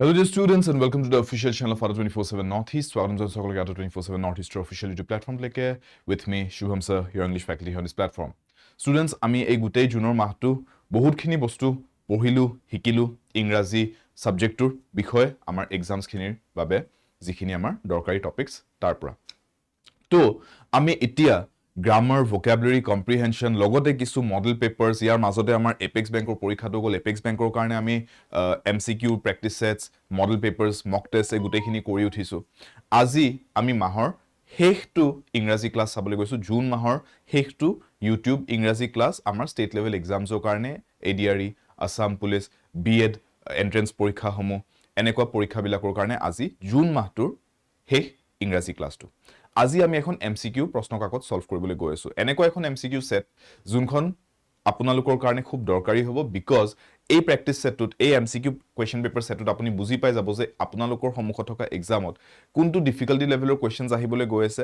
Hello dear students and welcome to the official channel of 24/7 Northeast. Welcome to the 24/7 Northeast official YouTube platform with me Shubham sir, your English faculty on this platform. Students, আমি এই গুটেই জুনৰ মাহটো বহুতখিনি বস্তু পঢ়িলো, শিকিলো ইংৰাজী সাবজেক্টৰ বিষয়ে আমাৰ এক্সামছ খিনিৰ বাবে যিখিনি আমাৰ দৰকাৰী টপিকস তাৰপৰা। তো আমি এতিয়া grammar, vocabulary, comprehension, লগতে কিছু model papers, ইয়াৰ মাজতে আমাৰ Apex Bankৰ পৰীক্ষাটো গল Apex Bankৰ কাৰণে আমি MCQ, practice sets, model papers, mock tests এই গুটেইখিনি কৰি উঠিছো। আজি আমি মাহৰ শেষটো ইংৰাজী ক্লাস চাবলৈ গৈছো। জুন মাহৰ শেষটো YouTube ইংৰাজী ক্লাস আমাৰ state level examsৰ কাৰণে ADRE, Assam Police, B.Ed entrance পৰীক্ষাসমূহ এনেকুৱা পৰীক্ষাবিলাকৰ কাৰণে আজি জুন মাহটোৰ শেষ ইংৰাজী ক্লাসটো। আজি আমি এখন MCQ প্ৰশ্ন কাকত সলভ কৰিবলৈ গৈ আছো। এনেকুৱা এখন MCQ সেট যোনখন আপোনালোকৰ কাৰণে খুব দৰকাৰী হ'ব বিকজ এই প্ৰেক্টিস সেটটোত এই MCQ কোৱেশ্চন পেপাৰ সেটটোত আপুনি বুজি পাই যাব যে আপোনালোকৰ সন্মুখত থকা এক্সামত কোনটো ডিফিকাল্টি লেভেলৰ কোৱেশ্চনছ আহিবলৈ গৈ আছে।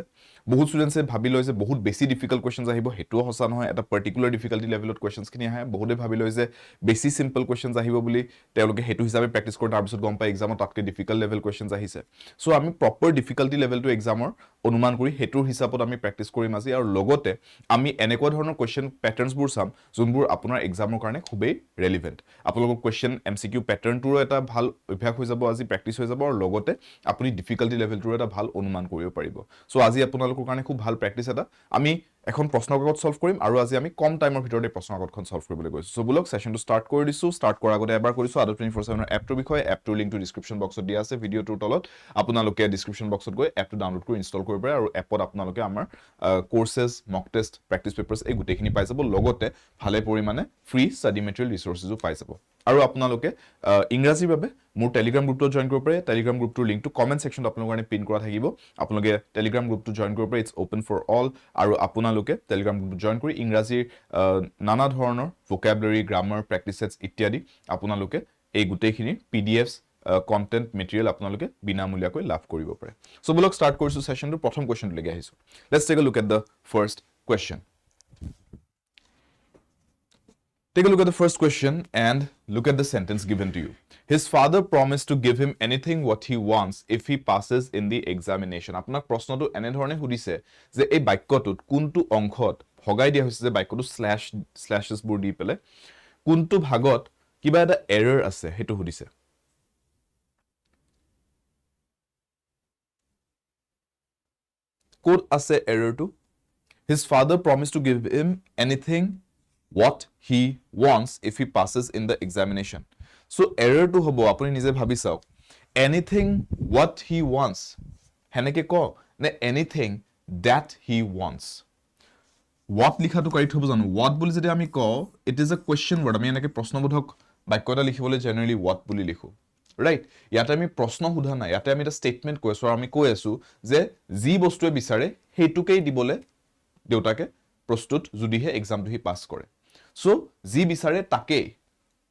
বহুত ষ্টুডেন্টছে ভাবি লয় যে বহুত বেছি ডিফিকাল্ট কোৱেশ্চনছ আহিব, হেতুও হসা নহয়। এটা পাৰ্টিকুলাৰ ডিফিকাল্টি লেভেলত কোৱেশ্চনছ খিনি আহে, বহুতে ভাবি লয় যে বেছি সিম্পল কোৱেশ্চনছ আহিব বুলি তেওঁলোকে হেতু হিচাপে প্ৰেক্টিস কৰে, তাৰ পিছত গম পায় এক্সামত তাতকৈ ডিফিকাল্ট লেভেল কোৱেশ্চনছ আহিছে। সো আমি প্ৰপাৰ ডিফিকাল্টি লেভেলটো এক্সামৰ অনুমান কৰি হেতুৰ হিচাপত আমি প্ৰেক্টিস কৰিম আজি, আৰু লগতে আমি এনেকুৱা ধৰণৰ কোৱেশ্চন প্যাটাৰ্নছবোৰ চাম যোনবোৰ আপোনাৰ এক্সামৰ কাৰণে খুবেই ৰেলেভেন্ট। আপোনালোকৰ কোৱেশ্চন MCQ প্যাটাৰ্নটোৰ এটা ভাল অভ্যাস হৈ যাব, আজি প্ৰেক্টিস হৈ যাব, আৰু লগতে আপুনি ডিফিকাল্টি লেভেলটোৰ এটা ভাল অনুমান কৰিব পাৰিব। সো আজি আপোনালোকৰ কাৰণে খুব ভাল প্ৰেক্টিস এটা আমি এখন প্ৰশ্ন কাকত সলভ কৰিম, আৰু আজি আমি কম টাইমৰ ভিতৰতে প্ৰশ্ন কাকতখন সলভ কৰিবলৈ গৈছো। সো বুলক সেশনটো ষ্টাৰ্ট কৰি দিছো। ষ্টাৰ্ট কৰাৰ আগতে এবাৰ কৰিছো 24/7 ৰ এপটোৰ বিষয়ে। এপটোৰ লিংকটো ডেসক্ৰিপচন বক্সত দিয়া আছে, ভিডিওটোৰ তলত। আপোনালোকে ডেসক্ৰিপচন বক্সত গৈ এপটো ডাউনলোড কৰি ইনষ্টল কৰিব পাৰে, আৰু এপত আপোনালোকে আমাৰ কোৰ্সেছ, মক টেষ্ট, প্ৰেক্টিস পেপাৰছ এই গুটেইখিনি পাই যাব, লগতে ভালে পৰিমাণে ফ্ৰী ষ্টাডি মেটেৰিয়েল ৰিসোৰ্সেসও পাই যাব। আৰু আপোনালোকে ইংৰাজীৰ বাবে মোৰ টেলিগ্ৰাম গ্ৰুপটো জয়েন কৰিব পাৰে। টেলিগ্ৰাম গ্ৰুপটোৰ লিংকটো কমেন্ট সেকশনত আপোনালোকৰ কাৰণে পিন কৰা থাকিব। আপোনালোকে টেলিগ্ৰাম গ্ৰুপটো জয়েন কৰিব পাৰে, ইটস ওপেন ফৰ অল। আৰু আপোনালোকে টেলিগ্ৰাম গ্ৰুপটো জয়েন কৰি ইংৰাজীৰ নানা ধৰণৰ ভোকাবুলাৰি, গ্ৰামাৰ, প্ৰেক্টিস সেটছ ইত্যাদি আপোনালোকে এই গুটেইখিনি PDFs কন্টেন্ট মেটেৰিয়েল আপোনালোকে বিনামূলীয়াকৈ লাভ কৰিব পাৰে। সো বুলক ষ্টাৰ্ট কৰিছো সেশনটো। প্ৰথম কোৱেশ্চনটো লৈকে আহিছো। Let's take a look at the first question. Take a look at the first question and look at the sentence given to you. His father promised to give him anything what he wants if he passes in the examination. আপোনাক প্ৰশ্নটো এনে ধৰণে সুধিছে যে এই বাক্যটোত কোনটো অংশত ভগাই দিয়া হৈছে, যে বাক্যটো স্ল্যাশেছ বোৰ দি পেলে কোনটো ভাগত কিবা এটা এৰৰ আছে হেতু সুধিছে। ক'ত আছে এৰৰটো? His father promised to give him anything what he wants if he passes in the examination. So error to hobo apuni nije bhabi saok, anything what he wants heneke ko ne anything that he wants. What likha to correct hobo janu, what boli jodi ami ko it is a question word, ami enake proshnoboধক বাক্য এটা লিখিবলৈ generally what বুলি লিখো, right? ইয়াতে আমি প্ৰশ্ন সোধা নাই, ইয়াতে আমি এটা স্টেটমেন্ট কৈছো, আৰু আমি কৈ আছো যে যি বস্তুৱে বিচাৰে হেতুকেই দিবলে দেউতাকে প্ৰস্তুত যদিহে এক্সামটো হি পাস কৰে। So, জি বিচাৰে তাকে,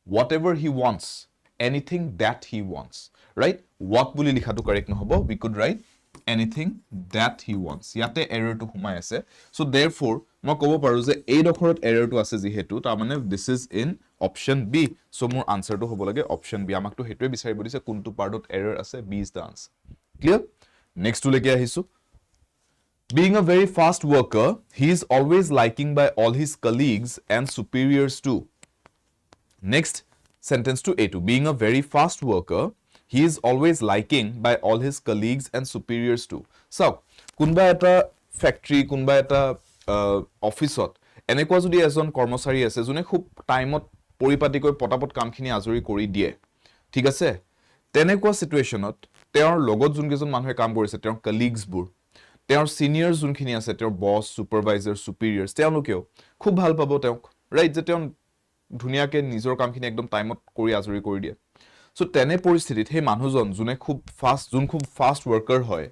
whatever he wants, anything that he wants, right? What বুলি লিখাটো correct নহব, we could write anything that he wants. ইয়াতে error টো সোমাই আছে। So, therefore, মই ক'ব পাৰো যে এই ডখৰত error টো আছে যিহেতু, তাৰ মানে this is in option B. So, মোৰ answer টো হ'ব লাগে option B. আমাক তো হেতুৱে বিচাৰিব দিছে কোনটো পাৰ্টত error আছে, B is the answer. Clear? Next to লৈকে আহিছো। Being a very fast worker, he is always liking by all his colleagues and superiors too. Next sentence to A2. Being a very fast worker, he is always liking by all his colleagues and superiors too. So, kunba eta factory, kunba eta office ot enekwa jodi ejon কৰ্মচাৰী আছে jone খুব টাইমত পৰিপাটিকৈ পটাপট কামখিনি আজৰি কৰি দিয়ে, ঠিক আছে? তেনেকুৱা সিচুৱেশনত তেওঁৰ লগত যোন কেজন মানুহে কাম কৰিছে, তেওঁৰ কলিগছ বোৰ, তেওঁৰ সিনিয়ৰ যোনখিনি আছে, তেওঁৰ বস, সুপাৰভাইজাৰ, সুপিৰিয়ৰ্স, তেওঁলোকেও খুব ভাল পাব তেওঁক, ৰাইট? যে তেওঁ ধুনিয়াকে নিজৰ কামখিনি একদম টাইমত কৰি আজৰি কৰি দিয়ে। সো তেনে পৰিস্থিতিত সেই মানুহজন যোনে খুব ফাষ্ট ওয়াৰ্কাৰ হয়,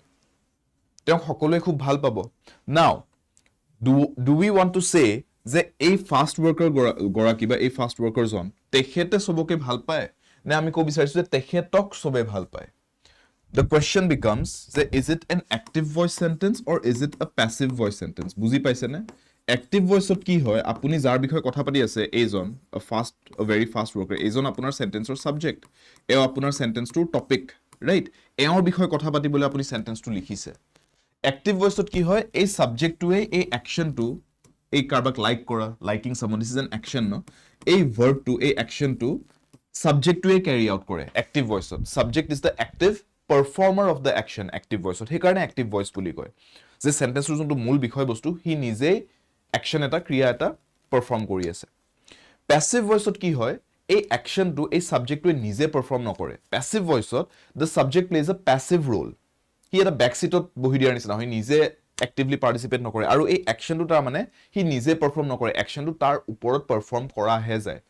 তেওঁ সকলোৱে খুব ভাল পাব। নাও do we want to say যে এই ফাষ্ট ওয়াৰ্কাৰ গৰাকী বা এই ফাষ্ট ওয়াৰ্কাৰজন তেখেতে সবকে ভাল পায়, নে আমি কব বিচাৰিছো যে তেখেতক সবে ভাল পায়? The question becomes, is it an active voice sentence or is it a passive voice sentence? বুজি পাইছে নে? Active voice ত কি হয় আপুনি যাৰ বিষয়ে কথা পাতি আছে এইজন a very fast worker এইজন আপোনাৰ সেন্টেন্সৰ সাবজেক্ট এও আপোনাৰ সেন্টেন্সটোৰ টপিক ৰাইট এওৰ বিষয়ে কথা পাতিবলৈ আপুনি সেন্টেন্সটো লিখিছে active voice ত কি হয় এই সাবজেক্টটোৱে এই অ্যাকশনটো এই কাৰবাক লাইক কৰা লাইকিং সামন দিস ইজ এন অ্যাকশন ন এই ভাৰ্বটো এই অ্যাকশনটো সাবজেক্টটোৱে ক্যাৰি আউট কৰে active voice ত subject is the active performer of the action active voice ত হেকাৰণে active voice বুলি কয় যে সেন্টেন্সৰ যোনটো মূল বিষয়বস্তু হি নিজে অ্যাকশন এটা ক্ৰিয়া এটা পাৰফৰ্ম কৰি আছে প্যাসিভ ভয়েসত কি হয় এই অ্যাকশনটো এই সাবজেক্টটোৱে নিজে পাৰফৰ্ম নকৰে প্যাসিভ ভয়েসত the subject plays a passive role হি এটা ব্যাক সিটত বহি দিয়াৰ নিচিনা হয় নিজে অ্যাক্টিভলি পাৰ্টিসিপেট নকৰে আৰু এই অ্যাকশনটো তাৰ মানে হি নিজে পাৰফৰ্ম নকৰে অ্যাকশনটো তাৰ ওপৰত পাৰফৰ্ম কৰা হে যায়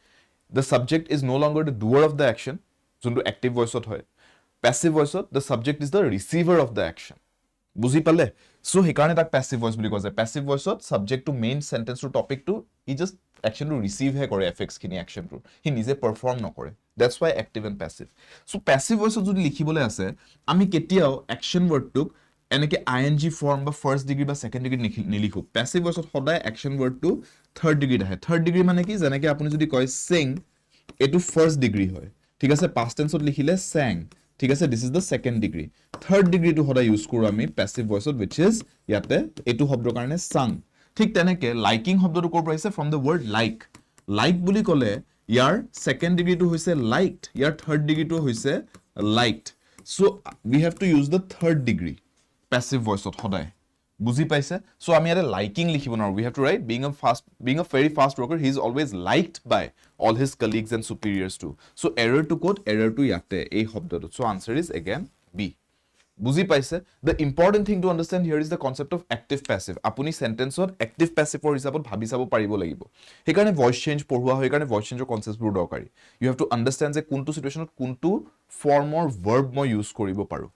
the subject is no longer the doer of the action যোনটো অ্যাক্টিভ ভয়েসত হয় প্যাসিভ ভয়েসত the subject is the receiver of the action বুজি পালে সো হেকাৰণে তাক প্যাসিভ ভয়েস বুলি কোৱা যায় প্যাসিভ ভয়েসত সাবজেক্ট টু মেইন সেন্টেন্স টু টপিক টু ই জাস্ট অ্যাকশন টু ৰিসিভ হে কৰে এফেক্টস খিনি অ্যাকশন টু হি নিজে পাৰফৰ্ম নকৰে that's why active and passive so passive ভয়েসত যদি লিখিবলৈ আছে আমি কেতিয়াও অ্যাকশন ওয়ার্ডটোক এনেকে আইএনজি ফর্ম বা ফার্স্ট ডিগ্রি বা সেকেন্ড ডিগ্রি নিলিখো প্যাসিভ ভয়েসত সদায় অ্যাকশন ওয়ার্ডটো থার্ড ডিগ্রি আহে থার্ড ডিগ্রি মানে কি যেনেকে আপুনি যদি কয় সিং এটো ফার্স্ট ডিগ্রি হয় ঠিক আছে পাস্ট টেন্সত লিখিলে sang ঠিক আছে this is the second degree third degree to সদায় ইউজ কৰো আমি প্যাসিভ ভয়েসত which is ইয়াতে এটো শব্দৰ কাৰণে sang ঠিক তেনেকে লাইকিং শব্দটো কৰ পৰা আহিছে from the word like বুলি ক'লে ইয়াৰ সেকেন্ড ডিগ্ৰিটো হৈছে liked ইয়াৰ থার্ড ডিগ্রিটো হৈছে liked so we have to use the third degree passive voice ত সদায় বুজি পাইছে সো আমি ইয়াতে লাইকিং লিখিব নোৱাৰো we have to write being a very fast worker he is always liked by all his colleagues and superiors too so error to code error to ইয়াতে এই শব্দটো so answer is again b বুজি পাইছে the important thing to understand here is the concept of active passive আপুনি সেন্টেন্সত active passive ৰ হিচাপত ভাবি চাব পাৰিব লাগিব হেকাৰণে ভয়েস চেঞ্জ পঢ়ুৱা হয় কাৰণে ভয়েস চেঞ্জৰ কনসেপ্টবোৰ দৰকাৰী you have to understand যে কোনটো সিচুৱেচনত কোনটো ফৰ্মৰ verb মই ইউজ কৰিব পাৰো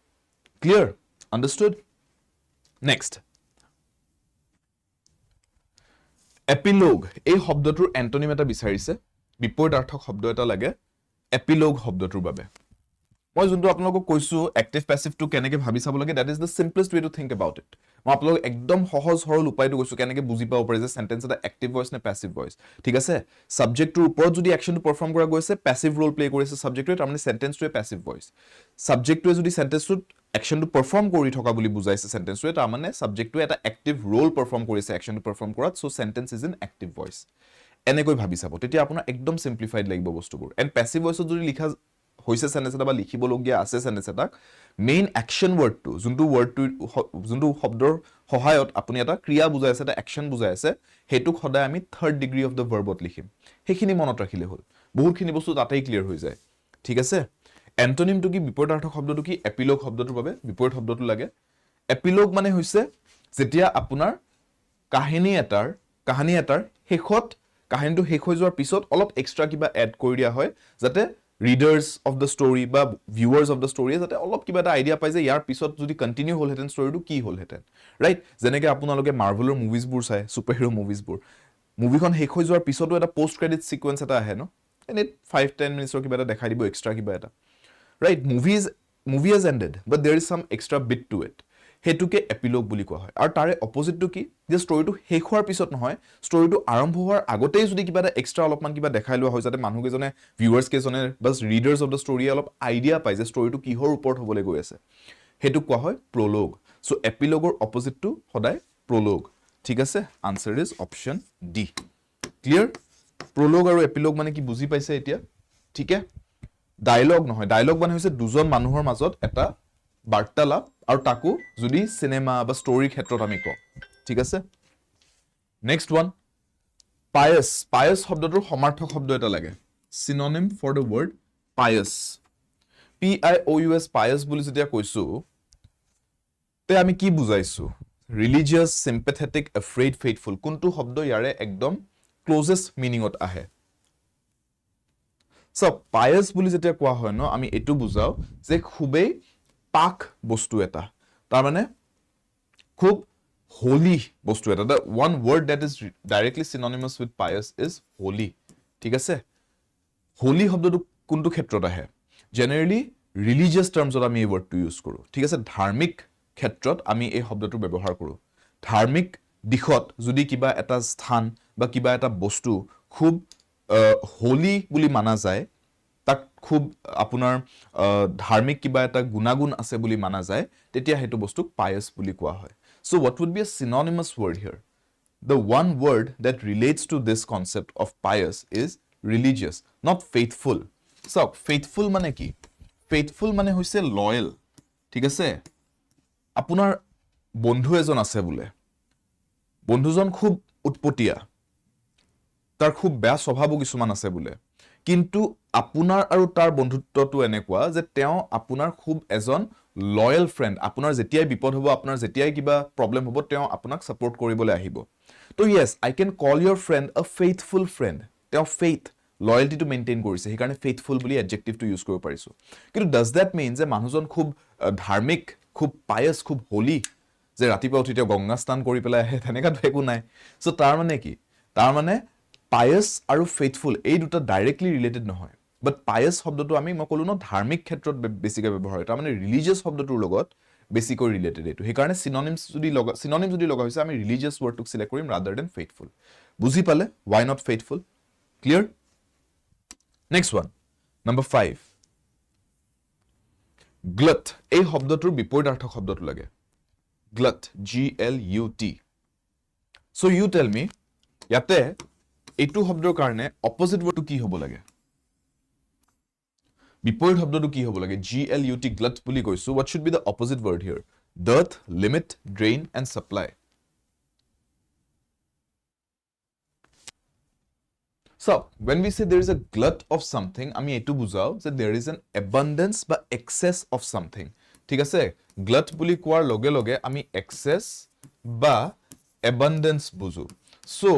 clear understood next এপিলগ এই শব্দটোৰ এন্টোনিম এটা বিচাৰিছে বিপৰীতাৰ্থক শব্দ এটা লাগে এপিলগ শব্দটোৰ বাবে মই যোনটো আপোনালোকক কৈছো অ্যাক্টিভ প্যাসিভ টু কেনেকে ভাবি চাব লাগে that is the simplest way to think about it মই আপোনালোকক একদম সহজ সৰল উপায়টো কৈছো কেনেকে বুজি পাব পাৰে যে সেন্টেন্স এটা অ্যাক্টিভ ভয়েস নে প্যাসিভ ভয়েস ঠিক আছে সাবজেক্টৰ ওপৰত যদি অ্যাকশনটো পাৰফৰ্ম কৰা গৈছে প্যাসিভ ৰোল প্লে কৰিছে সাবজেক্টটোৱে তাৰ মানে সেন্টেন্সটোৱে প্যাসিভ ভয়েস সাবজেক্টটোৱে যদি সেন্টেন্সটোত অ্যাকশনটো পাৰফৰ্ম কৰি থকা বুলি বুজাইছে সেন্টেন্সটোৱে তাৰ মানে সাবজেক্টটোৱে এটা অ্যাক্টিভ ৰোল পাৰফৰ্ম কৰিছে অ্যাকশনটো পাৰফৰ্ম কৰাত so sentence is in active voice এনেকৈ ভাবি চাব তেতিয়া আপোনাৰ একদম সিম্পলিফাইড লাগিব বস্তুবোৰ এন্ড প্যাসিভ ভয়েসত যদি লিখা হৈছে সেন্টেন্স এটা বা লিখিবলগীয়া আছে সেন্টেন্স এটা মেইন অ্যাকশন ওয়ার্ডটো যোনটো শব্দৰ সহায়ত আপুনি এটা ক্ৰিয়া বুজাই আছে এটা অ্যাকশন বুজাই আছে হেতুক সদায় আমি থাৰ্ড ডিগ্ৰি অফ দ্য ভাৰ্বত লিখিম হেখিনি মনত ৰাখিলে হ'ল বহুতখিনি বস্তু তাতেই ক্লিয়াৰ হৈ যায় ঠিক আছে এন্টোনিমটো কি বিপৰীতাৰ্থক শব্দটো কি এপিলগ শব্দটোৰ বাবে বিপৰীত শব্দটো লাগে এপিলগ মানে হৈছে যেতিয়া আপোনাৰ কাহিনী এটাৰ শেষত কাহিনীটো শেষ হৈ যোৱাৰ পিছত অলপ এক্সট্ৰা কিবা এড কৰি দিয়া হয় যাতে readers of the story বা viewers of the story যাতে অলপ কিবা এটা আইডিয়া পাই যে ইয়াৰ পিছত যদি কন্টিনিউ হল হেতেন ষ্টৰীটো কি হল হেতেন ৰাইট যেনেকৈ আপোনালোকে মাৰ্ভেলৰ মুভিজবোৰ চাই সুপাৰ হিৰো মুভিজবোৰ মুভিখন শেষ হৈ যোৱাৰ পিছতো এটা পোষ্ট ক্ৰেডিট সিকোয়েন্স এটা আহে ন এনে 5-10 মিনিটৰ কিবা এটা দেখাই দিব এক্সট্ৰা কিবা এটা right movie has ended but there is some extra bit to it হেতুকে এপিলগ বুলি কোৱা হয় আৰু তাৰে অপোজিটটো কি যে ষ্টৰীটো শেষ হোৱাৰ পিছত নহয় ষ্টৰীটো আৰম্ভ হোৱাৰ আগতেই যদি কিবা এটা এক্সট্ৰা অলপমান কিবা দেখাই লোৱা হয় যাতে মানুহকেজনে ভিউৱাৰ্ছ কেজনে বাস ৰিডাৰ্ছ অফ দ্য ষ্টৰী অলপ আইডিয়া পায় যে ষ্টৰীটো কিহৰ ওপৰত হ'বলৈ গৈ আছে হেতুক কোৱা হয় প্ৰলগ সো এপিলগৰ অপোজিটটো সদায় প্ৰলগ ঠিক আছে answer is option D clear prologue আৰু এপিলগ মানে কি বুজি পাইছে এতিয়া ঠিক আছে ডায়লগ নহয় ডায়লগ মানে হৈছে দুজন মানুহৰ মাজত এটা বাৰ্তালাপ আৰু তাকো যদি সিনেমা বা ষ্টৰীৰ ক্ষেত্ৰত আমি কওঁ ঠিক আছে নেক্সট ওয়ান পায়াস শব্দটোৰ সমাৰ্থক শব্দ এটা লাগে synonym for the word pious PIOUS pious বুলি যেতিয়া কৈছো তে আমি কি বুজাইছো ৰিলিজিয়াছ সিম্পেথেটিক এফ্ৰেইড ফেইথফুল কোনটো শব্দ ইয়াৰে একদম ক্লোজেষ্ট মিনিংত আহে সো পায়াস বুলি যেতিয়া কোৱা হয় ন আমি এটো বুজাও যে খুবেই পাক বস্তু এটা তাৰ মানে খুব holy বস্তু এটা the one word that is directly synonymous with pious is holy ঠিক আছে holy শব্দটো কোনটো ক্ষেত্ৰত আহে জেনাৰেলি ৰিলিজিয়াছ টাৰ্মছত আমি এই ওয়াৰ্ডটো ইউজ কৰো ঠিক আছে ধাৰ্মিক ক্ষেত্ৰত আমি এই শব্দটো ব্যৱহাৰ কৰো ধাৰ্মিক দিখত যদি কিবা এটা স্থান বা কিবা এটা বস্তু খুব হোলি বুলি মানা যায় তাক খুব আপোনাৰ ধাৰ্মিক কিবা এটা গুণাগুণ আছে বুলি মানা যায় তেতিয়া হেতু বস্তুক pious বুলি কোৱা হয় so what would be a synonymous word here the one word that relates to this concept of pious is religious not faithful so faithful মানে কি faithful মানে হৈছে loyal ঠিক আছে আপোনাৰ বন্ধু এজন আছে বুলে বন্ধুজন খুব উৎপতীয়া তাৰ খুব বেয়া স্বভাৱ কিছুমান আছে বুলে কিন্তু আপোনাৰ আৰু তাৰ বন্ধুত্বটো এনেকুৱা যে তেওঁ আপোনাৰ খুব এজন লয়াল ফ্ৰেন্ড আপোনাৰ যেতিয়াই বিপদ হ'ব আপোনাৰ যেতিয়াই কিবা প্ৰবলেম হ'ব তেওঁ আপোনাক সাপোৰ্ট কৰিবলৈ আহিব তো yes I can call your friend a faithful friend তেওঁ faith loyalty to maintain কৰিছে সেই কাৰণে faithful বুলি adjective to use কৰিব পাৰিছো কিন্তু does that mean যে মানুহজন খুব ধাৰ্মিক খুব pious খুব holy যে ৰাতিপুৱা উঠি তেওঁ গংগা স্নান কৰি পেলাই আহে তেনেকাটো একো নাই সো তাৰ মানে কি তাৰ মানে pious আৰু faithful এই দুটা ডাইৰেক্টলি ৰিলেটেড নহয় বাট pious শব্দটো আমি মই কলো ন ধাৰ্মিক ক্ষেত্ৰত বেছিকৈ ব্যৱহাৰ হয় তাৰ মানে ৰিলিজিয়াছ শব্দটোৰ লগত বেছিকৈ ৰিলেটেড এটো সেই কাৰণে সিনোনিমস যদি লগা হৈছে আমি ৰিলিজিয়াছ ওয়াৰ্ডটোক সিলেক্ট কৰিম rather than faithful বুজি পালে why not faithful clear next one number 5 glut এই শব্দটোৰ বিপৰীতাৰ্থক শব্দটো লাগে glut g l u t so you tell me ইয়াতে এইটো শব্দৰ কাৰণে অপোজিট ওয়াৰ্ডটো কি হ'ব লাগে বিপৰীত শব্দটো কি হ'ব লাগে g l u t glut বুলি কৈছো what should be the opposite word here dearth limit drain and supply so when we say there is a glut of something আমি এটো বুজাও যে there is an abundance বা excess of something ঠিক আছে glut বুলি কোৱাৰ লগে লগে আমি excess বা abundance বুজো so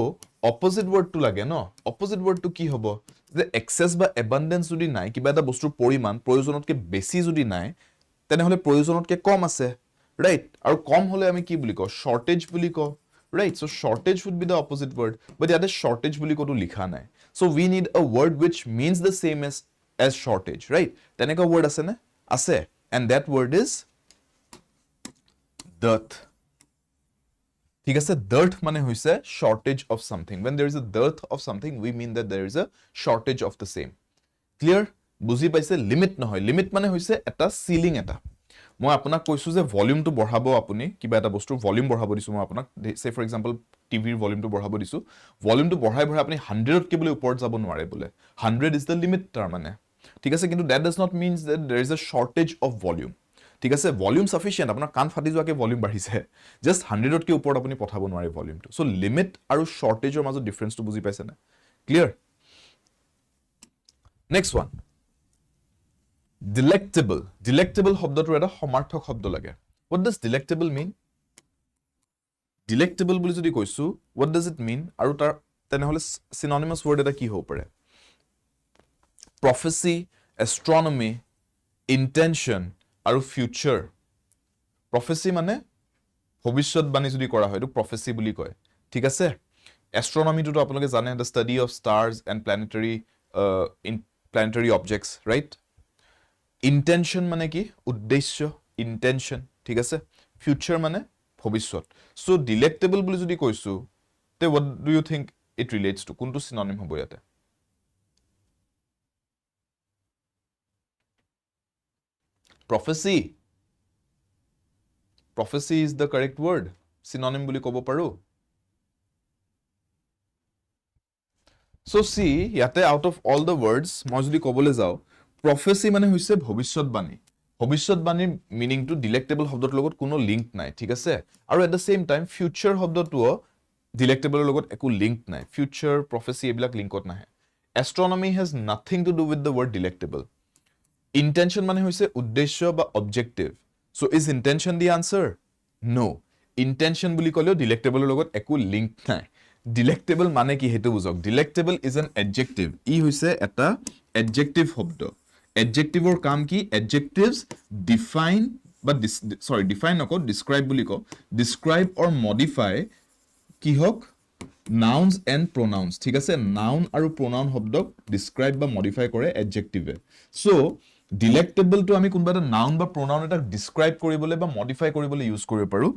opposite word to লাগে no opposite word to কি হ'ব যে excess বা abundance যদি নাই কিবা এটা বস্তুৰ পৰিমাণ প্ৰয়োজনতকৈ বেছি যদি নাই তেনেহলে প্ৰয়োজনতকৈ কম আছে ৰাইট আৰু কম হলে আমি কি বুলি কওঁ shortage বুলি কওঁ right so shortage would be the opposite word but ইয়াতে shortage বুলি কোটো লিখা নাই so we need a word which means the same as shortage right তেনেকা word আছে নে আছে and that word is dearth ঠিক আছে dearth মানে হৈছে shortage of something when there is a dearth of something we mean that there is a shortage of the same clear বুজি পাইছে লিমিট নহয় লিমিট মানে হৈছে এটা সিলিং এটা মই আপোনাক কৈছো যে ভলিউমটো বঢ়াব আপুনি কিবা এটা বস্তুৰ ভলিউম বঢ়াব দিছো মই আপোনাক সে ফৰ এক্সাম্পল টিভিৰ ভলিউমটো বঢ়াব দিছো ভলিউমটো বঢ়াই আপুনি 100 কে বুলি ওপৰত যাব নোৱাৰে বলে 100 is the limit তাৰ মানে ঠিক আছে কিন্তু that does not means that there is a shortage of volume ঠিক আছে ভলিউম সাফিশিয়েন্ট আপোনাৰ কান ফাটি যোৱাকে ভলিউম বাঢ়িছে জাস্ট 100 কে ওপৰত আপুনি পঠাব নোৱাৰে ভলিউমটো সো লিমিট আৰু শৰ্টেজৰ মাজত ডিফাৰেন্সটো বুজি পাইছে না ক্লিয়াৰ নেক্সট ওয়ান delectable শব্দটোৰ এটা সমাৰ্থক শব্দ লাগে what does delectable mean delectable বুলি যদি কৈছো what does it mean আৰু তাৰ তেনেহলে synonymous word এটা কি হ'ব পাৰে prophecy astronomy intention আৰু future prophecy মানে ভৱিষ্যতবাণী যদি কৰা হয় এটো prophecy বুলি কয় ঠিক আছে astronomy টো আপোনালোকে জানে the study of stars and planetary objects right intention মানে কি উদ্দেশ্য intention ঠিক আছে future মানে ভৱিষ্যত so delectable বুলি যদি কৈছো তে what do you think it relates to কোনটো synonym হ'ব ইয়াতে prophecy is the correct word synonym বুলি ক'ব পাৰো so see ইয়াতে out of all the words মই যদি ক'বলৈ যাও prophecy মানে হৈছে ভৱিষ্যতবাণী meaning to delectable শব্দৰ লগত কোনো লিংক নাই ঠিক আছে আৰু at the same time future শব্দটোও delectable লগত একো লিংক নাই future prophecy এবিলাক লিংকত নাহে astronomy has nothing to do with the word delectable intention মানে হৈছে উদ্দেশ্য বা objective so is intention the answer no intention বুলি ক'লেও delectable লগত একো লিংক নাই delectable মানে কি হেতু বুজক delectable is an adjective ই হৈছে এটা adjective শব্দ adjectiveৰ কাম কি adjectives define বা define নকো describe বুলি কো describe or modify কি হক nouns and pronouns ঠিক আছে noun আৰু pronoun শব্দক describe বা modify কৰে adjective so delectable to আমি কোনবা এটা noun বা pronoun এটা describe কৰিবলৈ বা modify কৰিবলৈ ইউজ কৰিব পাৰো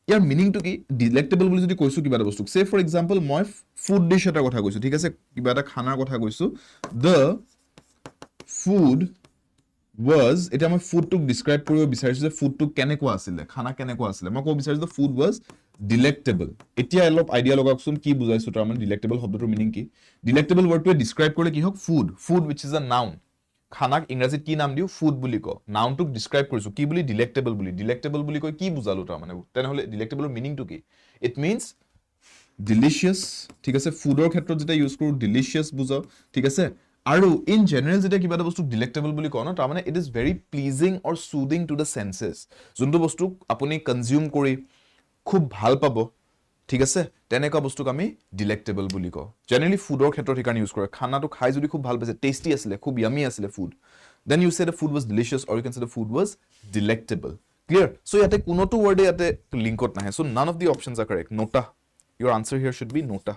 ইয়াৰ মিনিংটো কি ডিলেক্টেবল বুলি যদি কৈছো কিবা এটা বস্তু সে ফৰ এক্সাম্পল মই ফুড ডিশ এটা কথা কৈছো ঠিক আছে কিবা এটা খানাৰ কথা কৈছো the food was এটা মই ফুডটোক ডিসক্ৰাইব কৰিব বিচাৰিছো যে ফুডটো কেনেকুৱা আছিল খানা কেনেকুৱা আছিল মই ক'ব বিচাৰিছো ফুড was delectable এতিয়া অলপ আইডিয়া লগাওকচোন কি বুজাইছো তাৰ মানে delectable শব্দটোৰ মিনিং কি delectable ওয়াৰ্ডটোৱে ডিসক্ৰাইব কৰিলে কি হক food which is a noun খানাক ইংৰাজীত কি নাম দিও ফুড বুলি ক নাউনটোক ডিসক্ৰাইব কৰিছো কি বুলি ডিলেক্টেবল বুলি কয় কি বুজালো তাৰ মানে তেনেহলে ডিলেক্টেবলৰ মিনিংটো কি ইট মিন্স ডিলিশিয়াস ঠিক আছে ফুডৰ ক্ষেত্ৰত যেটা ইউজ কৰো ডিলিশিয়াস বুজাও ঠিক আছে আৰু ইন জেনাৰেল যেটা কিবা এটা বস্তু ডিলেক্টেবল বুলি কয় ন তাৰ মানে it is very pleasing or soothing to the senses যোনটো বস্তু আপুনি কনজিউম কৰি খুব ভাল পাব ঠিক আছে তেনেকা বস্তুক আমি ডিলেক্টেবল বুলি কওঁ জেনাৰেলি ফুডৰ ক্ষেত্ৰত হিকান ইউজ কৰে খানাটো খাই যদি খুব ভাল পাইছে টেস্টি আছিল খুব ইয়ামি আছিল food then you say the food was delicious or you can say the food was delectable clear so yate kunotu word yate linkot nahe so none of the options are correct nota your answer here should be nota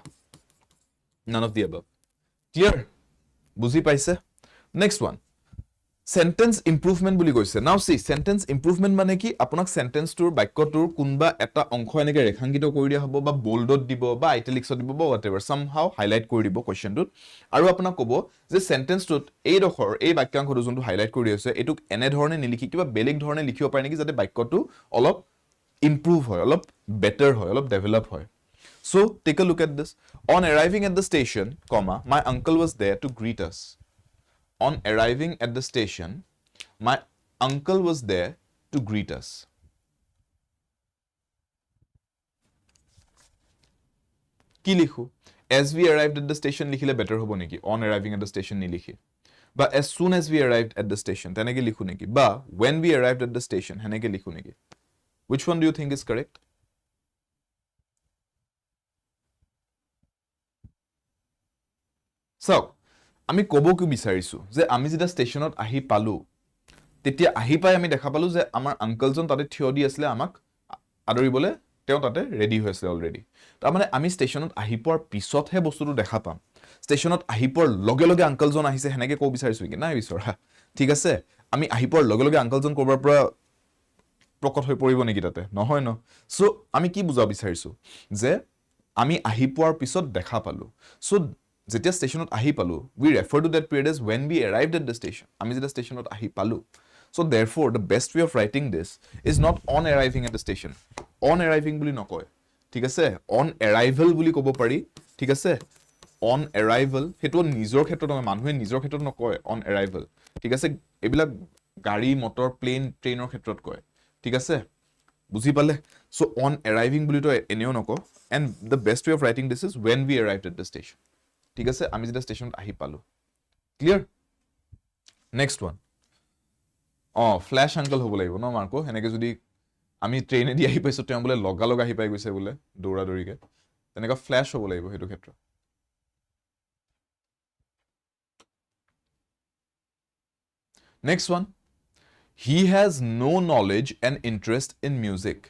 none of the above clear buzi paise next one sentence improvement বুলি কৈছে now see sentence improvement মানে কি আপোনাক sentence টোৰ বাক্যটোৰ কোনবা এটা অংশ এনেকে ৰেখাঙ্কিত কৰি দিয়া হ'ব বা boldত দিব বা italicsত দিব বা whatever somehow highlight কৰি দিব কোৱেশ্চনটোত আৰু আপোনাক ক'ব যে sentence টোত এই ৰখৰ এই বাক্যাংশটো যোনটো হাইলাইট কৰি আছে এটুক এনে ধৰণে নিলিখি কিবা বেলেগ ধৰণে লিখিব পাৰে নেকি যাতে বাক্যটো অলপ improve হয় অলপ better হয় অলপ develop হয় so take a look at this on arriving at the station comma my uncle was there to greet us On arriving at the station, my uncle was there to greet us. Ki likhu? As we arrived at the station, likhile better hobo neki. On arriving at the station, ni likhi. But as soon as we arrived at the station, tenege likhu neki. But when we arrived at the station, henege likhu neki. Which one do you think is correct? So, আমি কব কি বিচাৰিছো যে আমি যেটা ষ্টেচনত আহি পালো তেতিয়া আহি পাই আমি দেখা পালো যে আমাৰ আঙ্কলজন তাতে থিয় দি আছিল আমাক আদৰিবলে তেওঁ তাতে ৰেডি হৈ আছিল অলৰেডি তাৰ মানে আমি ষ্টেচনত আহি পোৱাৰ পিছতহে বস্তুটো দেখা পাম ষ্টেচনত আহি পোৱাৰ লগে লগে আঙ্কলজন আহিছে হেনেকে কব বিচাৰিছো কি নাই বিচৰা ঠিক আছে আমি আহি পোৱাৰ লগে লগে আঙ্কলজন কৰবাৰ পৰা প্ৰকট হৈ পৰিব নেকি তাতে নহয় ন সো আমি কি বুজা বিচাৰিছো যে আমি আহি পোৱাৰ পিছত দেখা পালো সো যেতিয়া ষ্টেচনত আহি পালো we refer to that period as when we arrived at the station আমি যেতিয়া ষ্টেচনত আহি পালো so therefore the best way of writing this is not on arriving at the station on arriving বুলি নকয় ঠিক আছে on arrival বুলি ক'ব পাৰি ঠিক আছে on arrival হেতু নিজৰ ক্ষেত্ৰত মানুহে নিজৰ ক্ষেত্ৰত নকয় on arrival ঠিক আছে এবিলাক গাড়ী মটৰ প্লেন ট্ৰেইনৰ ক্ষেত্ৰত কয় ঠিক আছে বুজি পালে so on arriving বুলি তো এনেও নকয় and the best way of writing this is when we arrived at the station ঠিক আছে আমি যেটা ষ্টেচনত আহি পালো clear next one flash uncle হ'ব লাগিব ন মাৰ্কো হেনেকে যদি আমি ট্ৰেইনে দি আহি পাইছো তেওঁ বলে লগা লগা আহি পাই গৈছে বলে দৌৰা দৌৰিকে তেনেকা ফ্ল্যাশ হ'ব লাগিব হেতু ক্ষেত্ৰ next one he has no knowledge and interest in music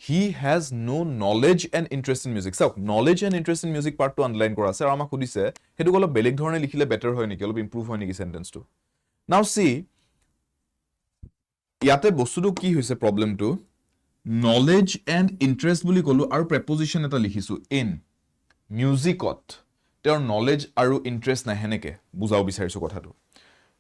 He has no knowledge and interest in music. So, knowledge and interest in music part to underline kora ase. Aru amak khudise, hetu kolo beleg dhorone likhile better hoy niki, olob improve hoy niki sentence to. Now see, yate bostu to ki hoise problem to knowledge and interest buli kolu aru preposition eta likhisu in musicot. Ter knowledge aru interest na heneke bujao bisarisu kotha to.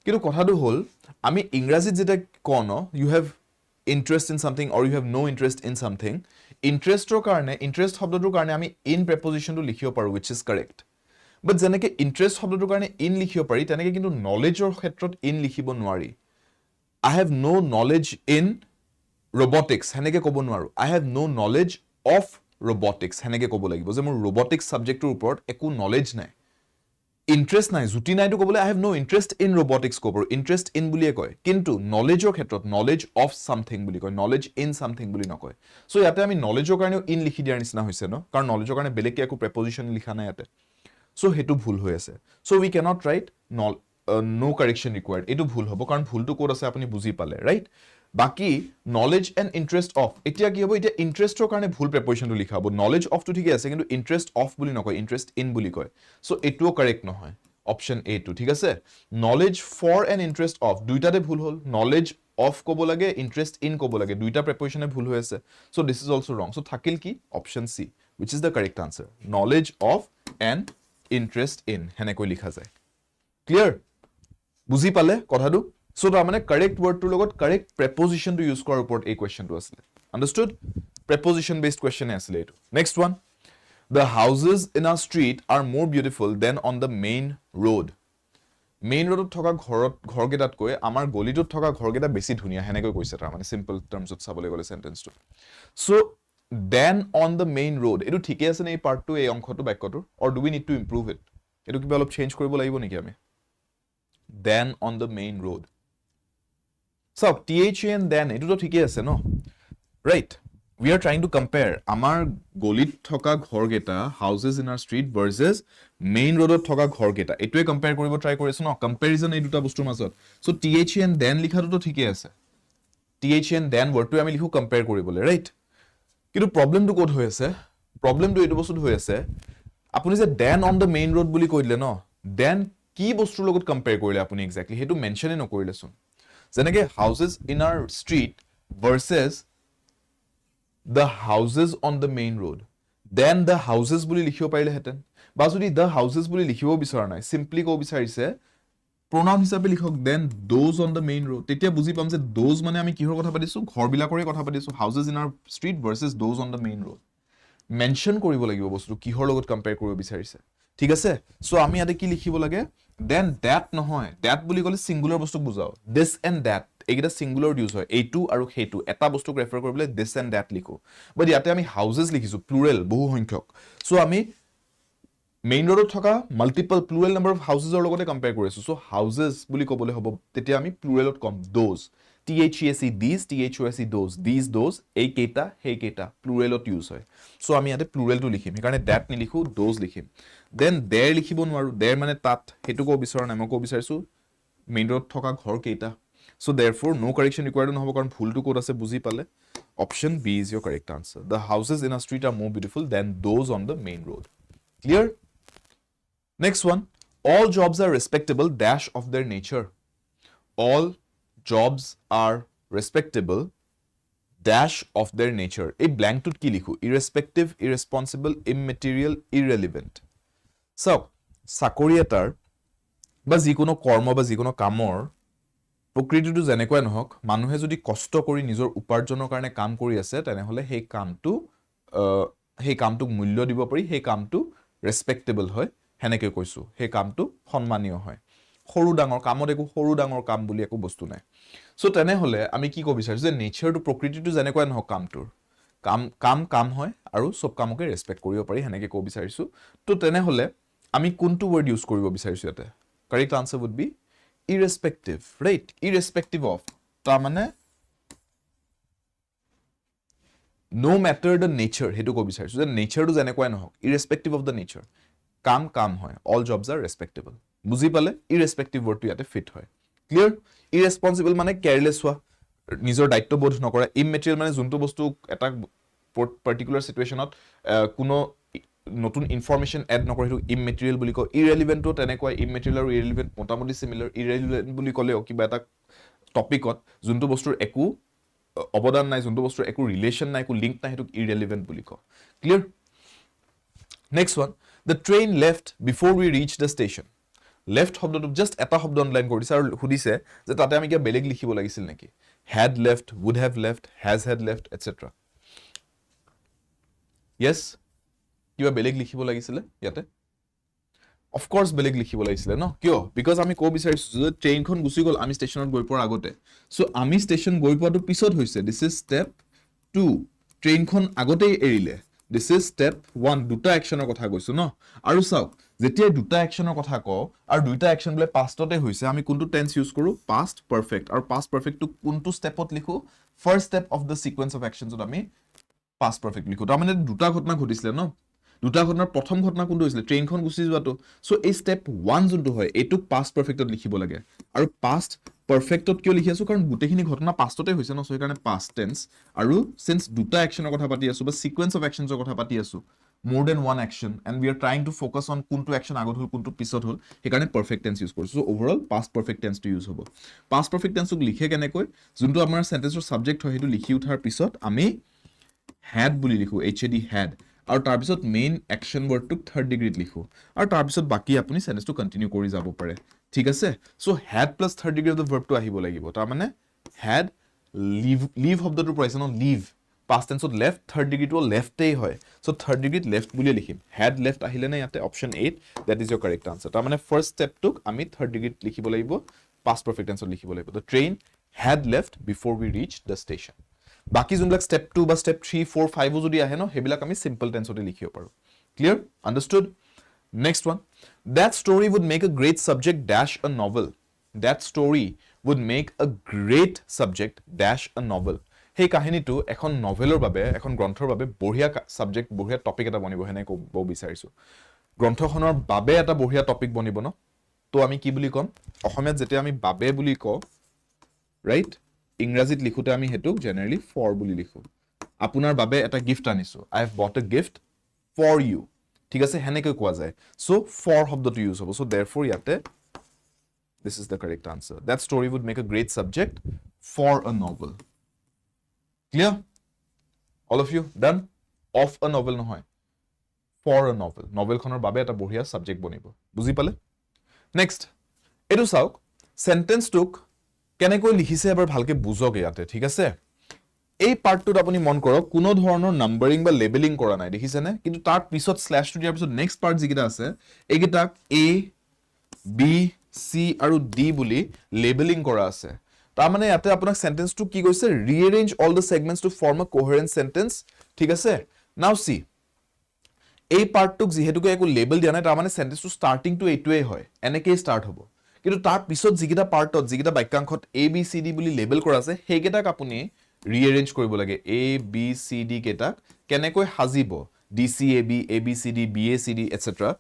Kintu kotha to hol, ami ingrazit jeta kono, you have interest in something or you have no interest in something interest ro karone interest শব্দটোৰ কাৰণে আমি in preposition টো লিখিব পাৰো which is correct but যেনেকে interest শব্দটোৰ কাৰণে in লিখিব পাৰি তেনেকে কিন্তু knowledge ৰ ক্ষেত্ৰত in লিখিব নোৱাৰি I have no knowledge in robotics হেনেকে ক'ব নোৱাৰো I have no knowledge of robotics হেনেকে ক'ব লাগিব যে মোৰ robotics subjectৰ ওপৰত একো knowledge নাই interest নাই জুটি নাই তো কবলে I have no interest in robotics কবৰ interest in বুলিয়ে কয় কিন্তু knowledge ৰ ক্ষেত্ৰত knowledge of something বুলি কয় knowledge in something বুলি নকয় সো ইয়াতে আমি knowledge ৰ কাৰণে in লিখি দিয়াৰ নিচিনা হৈছে ন কাৰণ knowledge ৰ কাৰণে বেলেগ একো preposition লিখা নাই ইয়াতে সো হেতু ভুল হৈ আছে so we cannot write no correction required এটো ভুল হ'ব কাৰণ ভুলটো কোড আছে আপুনি বুজি পালে ৰাইট বাকি knowledge and interest of এতিয়া কি হ'ব এতিয়া interest ৰ কাৰণে ভুল preposition টো লিখা হ'ব knowledge of টো ঠিক আছে কিন্তু interest of বুলি নকয় interest in বুলি কয় সো এটো কারেক্ট নহয় অপশন A টো ঠিক আছে knowledge for and interest of দুইটাতে ভুল হল knowledge of ক'ব লাগে interest in ক'ব লাগে দুইটা preposition ভুল হৈ আছে so this is also wrong so থাকিল কি option C which is the correct answer knowledge of and interest in হেনেকৈ লিখা যায় clear বুজি পালে কথাটো so তাৰ মানে correct word টোৰ লগত correct preposition টো use কৰাৰ ওপৰত এই question টো আছিল understood preposition based question আছিল এইটো next one the houses in our street are more beautiful than on the main road main road থকা ঘৰকেইটাত কৈ আমাৰ গলিটোত থকা ঘৰকেইটা বেছি ধুনিয়া হেনেকৈ কৈছে তাৰ মানে simple terms ত চাবলৈ গলে sentence টো so then on the main road এটো ঠিকই আছে নে এই পাৰ্ট টো এই অংশটো বাক্যটো or do we need to improve it এটো কিবা অলপ চেঞ্জ কৰিব লাগিব নেকি আমি then on the main road so tha and then এটো তো ঠিকই আছে ন right we are trying to compare amar golit thoka ghor geta houses in our street versus main road thoka ghor geta etue compare koribo try korisu no comparison ei duta bostur mazot so tha and then likha to thike ase tha and then word to ami likhu compare koribole right kitu problem to kod hoy ase problem to etu bostur hoy ase apuni je then on the main road buli koidile no then ki bostur logot compare korile apuni exactly hetu mention e no korile sun jeneke houses in our street versus the houses on the main road then the houses বুলি লিখিব পাৰিলে হেতেন বা যদি the houses বুলি লিখিব বিচৰা নাই simply কো বিচাৰিছে pronoun হিচাপে লিখক then those on the main road তেতিয়া বুজি পাম যে those মানে আমি কিহৰ কথা পাতিছো ঘৰ বিলাকৰে কথা পাতিছো houses in our street versus those on the main road mention কৰিব লাগিব বস্তু কিহৰ লগত কম্পেয়াৰ কৰিব বিচাৰিছে ঠিক আছে সো আমি ইয়াতে কি লিখিব লাগে then that নহয় that বুলি কলে সিঙ্গুলাৰ বস্তু বুজাও this and that এইটা সিঙ্গুলাৰ ইউজ হয় এইটো আৰু হেতু এটা বস্তুক ৰেফাৰ কৰিবলৈ this and that লিখো বাট ইয়াতে আমি হাউসেস লিখিছো প্লুৰেল বহু সংখ্যক সো আমি মেইন ৰোডত থকা মাল্টিপল প্লুৰেল নাম্বাৰ অফ হাউসেসৰ লগতে কম্পেয়াৰ কৰিছো সো হাউসেস বুলি ক'বলৈ হ'ব তেতিয়া আমি প্লুৰেলত কম those these those এই কেইটা হেই কেইটা প্লুৰেলত ইউজ হয় সো আমি ইয়াতে প্লুৰেলটো লিখিম সেইকাৰণে that নিলিখো those লিখিম দেন there লিখিব নোৱাৰো there মানে তাত হেতু কো বিচৰা নাই মই কো বিচাৰিছো মেইন ৰোড থকা ঘৰ কেইটা so therefore no correction required নহব কাৰণ ভুলটো ক'ত আছে বুজি পালে option B is your correct answer the houses in a street are more beautiful than those on the main road clear next one all jobs are respectable dash of their nature all jobs are respectable dash of their nature a blank to ki likhu irrespective irresponsible immaterial irrelevant so চাকৰি এটাৰ বা যিকোনো কৰ্ম বা যিকোনো কামৰ প্ৰকৃতিটো যেনেকৈ নহওক মানুহে যদি কষ্ট কৰি নিজৰ উপাৰ্জনৰ কাৰণে কাম কৰি আছে তেনে হলে সেই কামটো মূল্য দিব পাৰি সেই কামটো ৰেসপেক্টেবল হয় হেনেকৈ কৈছো সেই কামটো সন্মানীয় হয় সৰু ডাঙৰ কামত একো সৰু ডাঙৰ কাম বুলি একো বস্তু নাই সো তেনে হলে আমি কি কব বিচাৰিছো যে নেচাৰটো প্ৰকৃতিটো যেনেকৈ নহওক কামটোৰ কাম হয় আৰু সব কামকে ৰেসপেক্ট কৰিব পাৰি হেনেকৈ কব বিচাৰিছো তো তেনে হলে আমি কোনটো ওয়াৰ্ড ইউজ কৰিব বিচাৰিছো ইয়াতে correct answer would be irrespective right irrespective of ta mane no matter the nature hetu ko bisarisu je nature tu jane koi nohok irrespective of the nature kam hoy all jobs are respectable buji pale irrespective word tu yate fit hoy clear irresponsible mane careless hua nijor daitto bodh nokora immaterial mane juntu bostu eta particular situationot kuno নতুন information add নকৰে হেতু ইমমেটেৰিয়েল বুলি কয় ইৰেলেভেন্ট তো তেনেকৈ ইমমেটেৰিয়েল আৰু ইৰেলেভেন্ট মোটামুটি সিমিলাৰ ইৰেলেভেন্ট বুলি ক'লে কিবা এটা টপিকত যোনটো বস্তুৰ একো অবদান নাই যোনটো বস্তুৰ একো ৰিলেশন নাই একো লিংক নাই হেতু ইৰেলেভেন্ট বুলি কয় clear next one the train left বিফোৰ we rich the station left শব্দটো জাস্ট এটা শব্দ অনলাইন কৰিছে আৰু সুধিছে যে তাতে আমি কিবা বেলেগ লিখিব লাগিছিল নেকি had left would have left has had left etc yes কিবা বেলেগ লিখিব লাগিছিল ইয়াতে অফ কোর্স বেলেগ লিখিব লাগিছিল ন কিয় বিকজ আমি কো বিচাৰিছো যে ট্ৰেইনখন গুছি গল আমি ষ্টেচনত গৈ পৰ আগতে সো আমি ষ্টেচন গৈ পৰটো পিছত হৈছে দিস ইজ স্টেপ 2 ট্ৰেইনখন আগতে এৰিলে দিস ইজ স্টেপ 1 দুটা একচনৰ কথা কৈছো ন আৰু চাও যেতিয়া দুটা একচনৰ কথা ক আৰু দুটা একচন বলে পাষ্টতে হৈছে আমি কোনটো টেন্স ইউজ কৰো পাষ্ট পাৰফেক্ট আৰু পাষ্ট পাৰফেক্ট টু কোনটো ষ্টেপত লিখো first step of the sequence of একচনছত আমি পাষ্ট পাৰফেক্ট লিখো তাৰ মানে দুটা ঘটনা ঘটিছিলে ন দুটা ঘটনাৰ প্ৰথম ঘটনা কোনটো হৈছিল ট্ৰেইনখন গুছি যোৱাটো সো এই স্টেপ 1 যোনটো হয় এটু পাষ্ট পাৰফেক্টত লিখিব লাগে আৰু পাষ্ট পাৰফেক্টত কিয় লিখি আছো কাৰণ গুটেখিনি ঘটনা পাষ্টতে হৈছে ন সো সেইকাৰণে পাষ্ট টেন্স আৰু সিন্স দুটা একচনৰ কথা পাতি আছো বা সিকোয়েন্স অফ একচনছৰ কথা পাতি আছো more than one action and we are trying to focus on kuntu action agot hol kuntu pisot hol he karone perfect tense use korছো so overall past perfect tense to use hobo past perfect tense uk likhe kene koi juntu amar sentence or subject hoy hetu likhi uthar pisot ami had বুলি লিখো had had আৰু তাৰ পিছত main action ওয়াৰ্ডটো third ডিগ্ৰীত লিখো আৰু তাৰ পিছত বাকি আপুনি সেন্টেন্সটো কন্টিনিউ কৰি যাব পাৰে ঠিক আছে so had plus third degree of the ভাৰ্বটো আহিব লাগিব তাৰ মানে had leave শব্দটো পাইছে ন leave past tense of left third degree to left ei hoy so third degree left buli likhim had left ahile na yate option 8 that is your correct answer ta mane first step tuk ami third degree likhibo lagibo past perfect tense likhibo lagibo the train had left before we reached the station baki junlak step 2 ba step 3 4 5 jodi ahe no hebilak ami simple tense oti likhibo paru clear understood next one that story would make a great subject dash a novel that story would make a great subject dash a novel hey কাহিনীটো এখন নভেলৰ বাবে এখন গ্ৰন্থৰ বাবে বঢ়িয়া subject বঢ়িয়া topic এটা বনিব হেনে কব বিচাৰিছো গ্ৰন্থখনৰ বাবে এটা বঢ়িয়া টপিক বনিব ন তো আমি কি বুলি কম অসমীয়াত যেতে আমি বাবে বুলি ক ৰাইট ইংৰাজীত লিখোতে আমি হেতু জেনাৰেলি ফৰ বুলি লিখো আপোনাৰ বাবে এটা গিফট আনিছো আই have bought a gift for U ঠিক আছে হেনেকে কোৱা যায় সো ফৰ শব্দটো ইউজ হ'ব সো देयरफॉर ইয়াতে this is the correct answer that story would make a great subject for a novel clear all of you done of a novel no hoy for a novel novel khonor babe eta bohia subject bonibo buzi pale next etu sauk sentence tuk kene koi likhise ebar bhalke bujoge yate thik ase ei part tut apuni mon korok kuno dhoroner numbering ba labeling kora nai dekhise ne kintu tar pisot slash to diar pisot next part jigita ase egita a b c aru d buli labeling kora ase তা মানে ইয়াতে আপোনাক সেন্টেন্সটো কি কৈছে rearrange all the segments to form a coherent sentence ঠিক আছে নাও সি এই পাৰ্টটুক যেহেতুকে একো লেবেল দিয়া নাই তাৰ মানে সেন্টেন্সটো স্টাৰ্টিং টু এইটোৱে হয় এনেকে স্টাৰ্ট হ'ব কিন্তু তাৰ পিছত যিকিটা পাৰ্টত যিকিটা বাক্যাংশত এ বি সি ডি বুলি লেবেল কৰা আছে সেইকেইটাক আপুনি ৰিএৰেঞ্জ কৰিব লাগে এ বি সি ডি কেইটাক কেনেকৈ হাজিব D C A B C D B A C D et cetera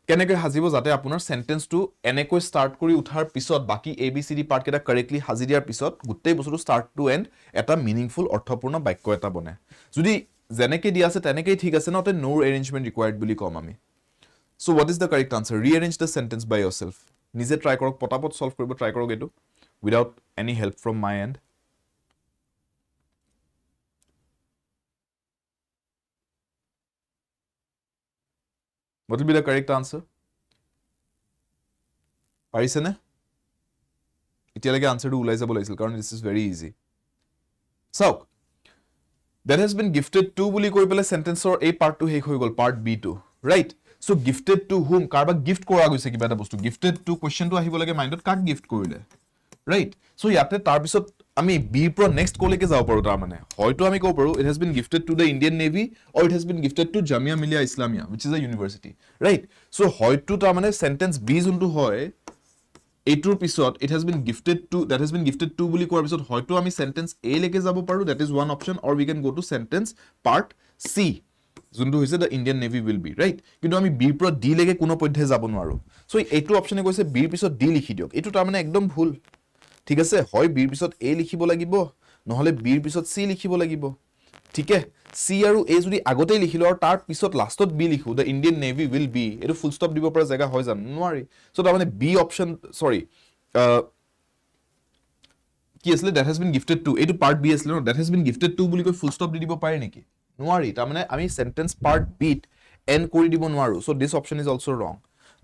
কেনেকৈ হাজিব যাতে আপোনাৰ সেন্টেন্সটো এনেকৈ স্টাৰ্ট কৰি উঠাৰ পিছত বাকি এ বি সি ডি পাৰ্ট কেটা কাৰেক্টলি হাজি দিয়াৰ পিছত গুটেই বস্তুটো স্টাৰ্ট টু এন্ড এটা মিনিংফুল অৰ্থপূৰ্ণ বাক্য এটা বনে যদি জেনেকে দিয়া আছে তেনেকৈ ঠিক আছে নতে নো এৰেঞ্জমেন্ট ৰিকোয়াৰ্ড বুলি কম আমি so what is the correct answer rearrange the sentence by yourself নিজে ট্ৰাই কৰক পটাপট সলভ কৰিব ট্ৰাই কৰক এটো without any help from my end What will be the correct answer? Parise ne? Itialage answer to ulai jabo laisil karon this is very easy. So, that has been gifted to buli koi pele sentence or a part 2 hek hoi gol part b2, right? So gifted to whom karba gift kora goise kiba eta bostu gifted to question to ahibo lage mindot kak gift korile, right? So yate tar bisot আমি B প্ৰ next কলেকে যাব পাৰো তাৰ মানে হয়তো আমি কব পাৰো it has been gifted to the Indian Navy or it has been gifted to Jamia Millia Islamia which is a university right so হয়তো তাৰ মানে সেন্টেন্স বি যোনটো হয় এটোৰ পিছত it has been gifted to that has been gifted to বুলি কোৱাৰ পিছত হয়তো আমি সেন্টেন্স এ লেকে যাব পাৰো that is one option or we can go to sentence part C যোনটো হৈছে the Indian Navy will be right কিন্তু আমি বি প্ৰ ডি লেকে কোনো পধ্যে যাব নোৱাৰো সো এইটো অপচনে কৈছে বি পিছত ডি লিখি দিয়ক এটো তাৰ মানে একদম ভুল ঠিক আছে হয় বি পিছত এ লিখিব লাগিব নহলে বি পিছত সি লিখিব লাগিব ঠিক আছে সি আৰু এ যদি আগতে লিখিলো আৰু তাৰ পিছত লাষ্টত বি লিখো the Indian navy will be এটো ফুল ষ্টপ দিব পৰা জায়গা হয় জান নোৱাৰি সো তাৰ মানে বি অপচন সৰি কি আসলে that has been gifted to এটো পার্ট বি আসলে that has been gifted to বুলি কৈ ফুল ষ্টপ দি দিব পাৰে নেকি নোৱাৰি তাৰ মানে আমি সেন্টেন্স পাৰ্ট বিট এন্ড কৰি দিব নোৱাৰো so this option is also ৰং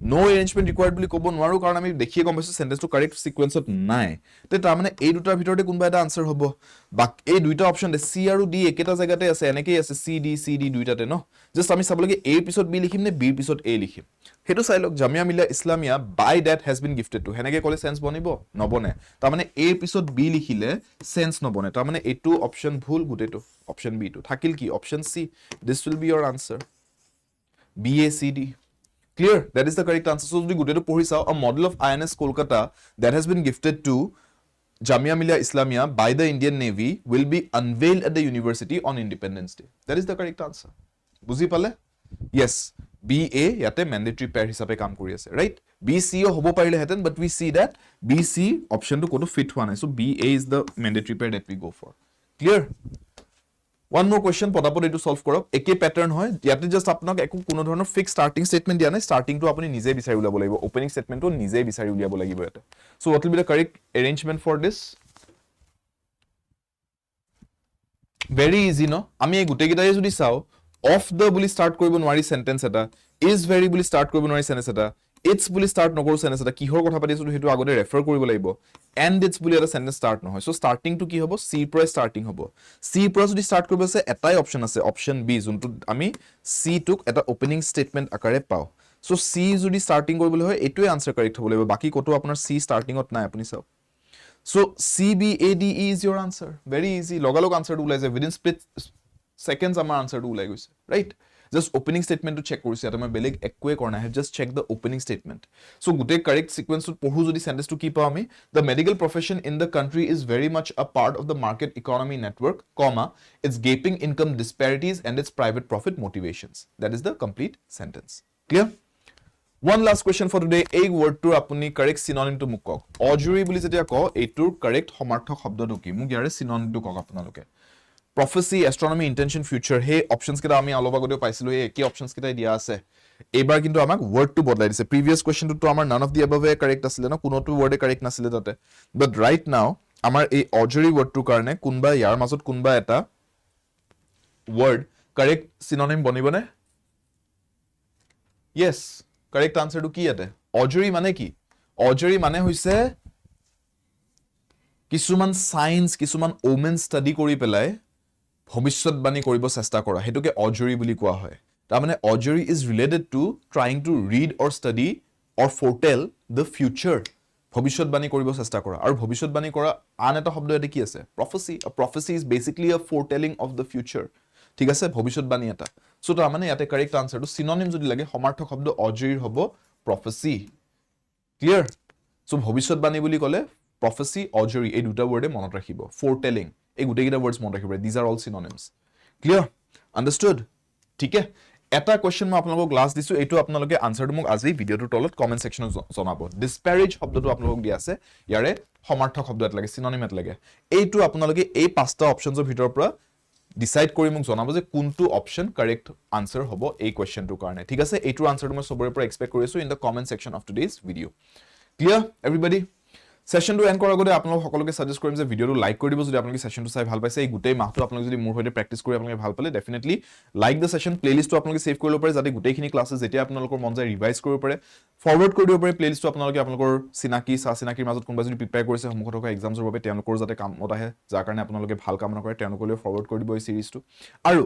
no arrangement required বুলি কব নোৱাৰো কাৰণ আমি দেখিয়ে গম পাইছো সেন্টেন্সটো কাৰেক্ট সিকোয়েন্সত নাই তে তাৰ মানে এই দুটাৰ ভিতৰতে কোনবা এটা আনসাৰ হ'ব বাক এই দুইটা অপচন দে সি আৰু ডি একেটা জায়গাতে আছে এনেকৈ আছে সি ডি দুইটাতে ন জাস্ট আমি চাব লাগে এ পিছত বি লিখিম নে বি পিছত এ লিখিম হেতু চাই লওক Jamia Millia Islamia by that has been gifted to হেনেকে কলে সেন্স বনিব নবনে তাৰ মানে এ পিছত বি লিখিলে সেন্স নবনে তাৰ মানে এটো অপচন ভুল গুটেটো অপচন বি টু থাকিল কি option C this will be your answer B A C D Clear? That is the correct answer. So, a model of INS Kolkata that has been gifted to Jamia Millia Islamia by the Indian Navy will be unveiled at the university on Independence Day. That is the correct answer. Buzi pale? Yes. BA yate mandatory pair hisabe kaam kori ase, right? BC hobo parile heten, but we see that BC option to go to fit one. So BA is the mandatory pair that we go for. Clear? One more question, পটাপট এইটো solve কৰক একে pattern হয় ইয়াতে just আপোনাক একো কোনো ধৰণৰ ফিক্স স্টাৰ্টিং স্টেটমেন্ট দিয়া নাই স্টাৰ্টিংটো আপুনি নিজে বিচাৰি উলিয়াব লাগিব ওপেনিং স্টেটমেন্টটো নিজে বিচাৰি উলিয়াব লাগিব ইয়াতে so what will be the correct arrangement for this very easy no আমি এই গুটে গিটাই যদি চাও of the বুলি স্টাৰ্ট কৰিব নোৱাৰি সেন্টেন্স এটা is very বুলি স্টাৰ্ট কৰিব নোৱাৰি সেন্টেন্স এটা it's বুলি স্টাৰ্ট নকৰো সেন্টেন্স এটা কিহৰ কথা পাতিছো হেতু আগতে ৰেফাৰ কৰিব লাগিব and it's বুলি এটা সেন্টেন্স স্টাৰ্ট নহয় সো স্টাৰ্টিং টু কি হ'ব c পৰা স্টাৰ্টিং হ'ব c পৰা যদি স্টাৰ্ট কৰিব আছে এটাই অপচন আছে অপচন বি যোনটো আমি c টুক এটা ওপেনিং স্টেটমেন্ট আকাৰে পাও সো c যদি স্টাৰ্টিং কৰিবলৈ হয় এটোৱে আনসাৰ কাৰেক্ট হ'ব লাগিব বাকি কতো আপোনাৰ c স্টাৰ্টিংত নাই আপুনি চাও So CBADE is your answer. Very easy. Logalog answer to ulai within split seconds amar answer to ulai goise. Right? Just opening statement to check korisi ata mai beleg ekkoe korna hai just check the opening statement. So gute correct sequence to pohu jodi sentence to keep ami the medical profession in the country is very much a part of the market economy network, comma its gaping income disparities and its private profit motivations. That is the complete sentence. Clear? One last question for today. A word to apuni correct synonym to mukok. Augury buli jetia ko etur correct samarthok shobdo ki muk yare synonym to kok apnaloke. Prophecy, astronomy, intention, future. Hey options kita ami aloba gode paisilu ei ki options kita dia ase. Ebar kintu amak word to bodlai dise. Previous question to amar none of the above correct asile na kuno to word correct nasile tate. But right now amar ei augury word to karone kunba yar mazot kunba eta word correct synonym bonibone? Yes. Correct answer to ki ate augury mane ki augury mane hoise kisuman science kisuman omen study kori pelai bhobishot bani koribo chesta kora hetuke augury buli koa hoy ta mane augury is related to trying to read or study or foretell the future bhobishot bani koribo chesta kora aru bhobishot bani kora an eta shobdo ete ki ase prophecy a prophecy is basically a foretelling of the future ঠিক আছে ভবিষ্যৎ বাণী এটা so তো মানে ইয়াতে correct answer to synonym যদি লাগে সমার্থক শব্দ অজয়ীৰ হ'ব প্ৰফেসি ক্লিয়াৰ সো ভবিষ্যৎ বাণী বুলি কলে প্ৰফেসি অজয়ী এই দুটা ওয়াৰ্ডে মনত ৰাখিব ফোৰটেলিং এই গুটেকিটা ওয়াৰ্ডস মনত ৰাখিব this are all synonyms clear understood ঠিক আছে এটা কোয়েশ্চন মই আপোনালোকক লাস্ট দিছো এইটো আপোনালোকে আনসাৰটো মোক আজি ভিডিওটোৰ তলত কমেন্ট সেকশনত জনাব ডিসপ্যাৰেজ শব্দটো আপোনালোকক দিয়া আছে ইয়াৰে সমার্থক শব্দ এটা লাগে সিনোনিম এটা লাগে এইটো আপোনালোকে এই পাঁচটা অপশনছৰ ভিতৰৰ পৰা ডিসাইড কৰি মোক জনাব যে কোনটো অপশন কাৰেক্ট আনসাৰ হ'ব এই কোয়েশ্চনটোৰ কাৰণে ঠিক আছে এইটোৰ আনসাৰটো মই সবৰে পৰা এক্সপেক্ট কৰিছো in the comment section of today's video clear everybody সেশনটো এন্ড কৰাৰ আগতে আপোনালোক সকলোকে সাজেষ্ট কৰিম যে ভিডিওটো লাইক কৰি দিব যদি আপোনালোকে সেশনটো চাই ভাল পাইছে এই গুটেই মাহটো আপোনালোক যদি মোৰ হৈতে প্ৰেক্টিস কৰি আপোনালোকে ভাল পালে ডেফিনেটলি লাইক দা সেশন প্লেলিষ্টটো আপোনালোকে সেভ কৰি ল'ব পাৰে যাতে গুটেইখিনি ক্লাছেছ যেতিয়া আপোনালোকৰ মন যায় ৰিভাইজ কৰিব পাৰে ফৰৱাৰ্ড কৰি দিব পাৰে প্লেলিষ্টটো আপোনালোকে আপোনালোকৰ চিনাকি চিনাকিৰ মাজত কোনোবা যদি প্ৰিপেয়াৰ কৰিছে সন্মুখত থকা এক্সামছৰ বাবে তেওঁলোকৰ যাতে কামত আহে যাৰ কাৰণে আপোনালোকে ভাল কামনা কৰে তেওঁলোকলৈ ফৰৱাৰ্ড কৰি দিব এই সিৰিজটো আৰু